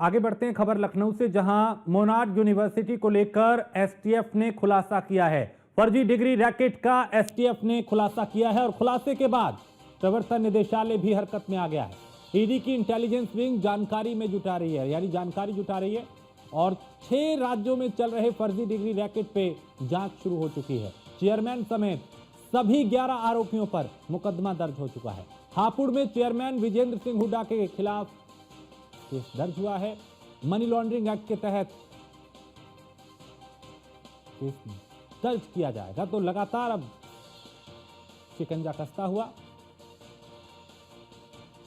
आगे बढ़ते हैं खबर लखनऊ से, जहां मोनार्ड यूनिवर्सिटी को लेकर एसटीएफ ने खुलासा किया है। फर्जी डिग्री रैकेट का एसटीएफ ने खुलासा किया है और खुलासे के बाद प्रवर्तन निदेशालय भी हरकत में आ गया है। ईडी की इंटेलिजेंस विंग जानकारी में जुटा रही है, यानी जानकारी जुटा रही है और 6 राज्यों में चल रहे फर्जी डिग्री रैकेट पे जांच शुरू हो चुकी है। चेयरमैन समेत सभी 11 आरोपियों पर मुकदमा दर्ज हो चुका है। हापुड़ में चेयरमैन विजेंद्र सिंह हुड्डा के खिलाफ केस दर्ज हुआ है। मनी लॉन्ड्रिंग एक्ट के तहत केस दर्ज किया जाएगा। तो लगातार अब शिकंजा कसता हुआ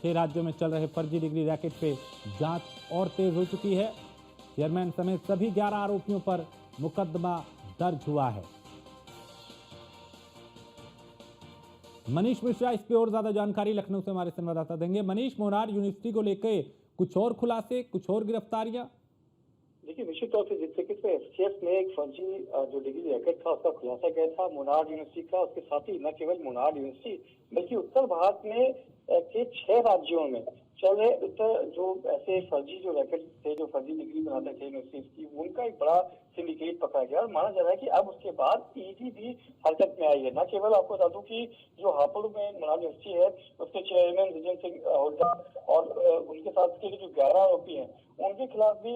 6 राज्यों में चल रहे फर्जी डिग्री रैकेट पे जांच और तेज हो चुकी है। चेयरमैन समेत सभी 11 आरोपियों पर मुकदमा दर्ज हुआ है। मनीष मिश्रा इस पे और ज्यादा जानकारी लखनऊ से हमारे संवाददाता देंगे। मनीष, मोनार्ड यूनिवर्सिटी को लेकर कुछ और खुलासे, कुछ और गिरफ्तारियां? देखिए, निश्चित तौर से जिस तरीके से एसटीएफ ने एक फर्जी जो डिग्री रैकेट था उसका खुलासा किया था मोनार्ड यूनिवर्सिटी का, उसके साथ ही न केवल मोनार्ड यूनिवर्सिटी बल्कि उत्तर भारत में के 6 राज्यों में चल रहे जो ऐसे फर्जी जो रैकेट थे, जो फर्जी डिग्री बनाते थे यूनिवर्सिटी की, उनका एक बड़ा सिंडिकेट पकड़ा गया और माना जा रहा है कि अब उसके बाद ईडी भी हरकत में आई है। न केवल आपको बता दूं कि जो हापुड़ में मोनार्ड यूनिवर्सिटी है उसके चेयरमैन विजेंद्र सिंह हुड्डा और उनके साथ के जो 11 आरोपी हैं उनके खिलाफ भी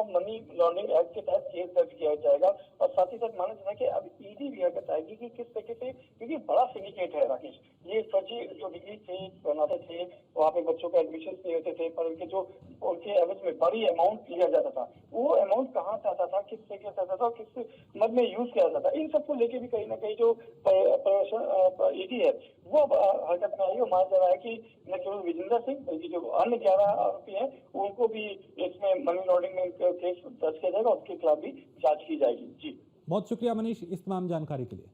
मनी लॉन्ड्रिंग एक्ट के तहत केस दर्ज किया जाएगा और साथ ही साथ माना जा रहा है कि अब ईडी भी हरकत आएगी कि किस तरीके से, क्योंकि बड़ा सिंडिकेट है राकेश। ये फर्जी जो डिग्री थे बनाते थे, वहाँ पे बच्चों का एडमिशन नहीं होते थे, पर उनके एवज में बड़ी अमाउंट लिया जाता था। वो अमाउंट कहाँ से आता था, किस तरीके से आता था, किस मद में यूज किया जाता था, इन सबको लेके भी कहीं ना कहीं जो ईडी है वो हरकत में आई और माना जा रहा है कि न केवल विजेंद्र सिंह बल्कि जो अन्य 11 आरोपी हैं उनको भी इसमें मनी लॉन्ड्रिंग में केस दर्ज किया जाएगा, उसके खिलाफ भी जांच की जाएगी। जी, बहुत शुक्रिया मनीष इस तमाम जानकारी के लिए।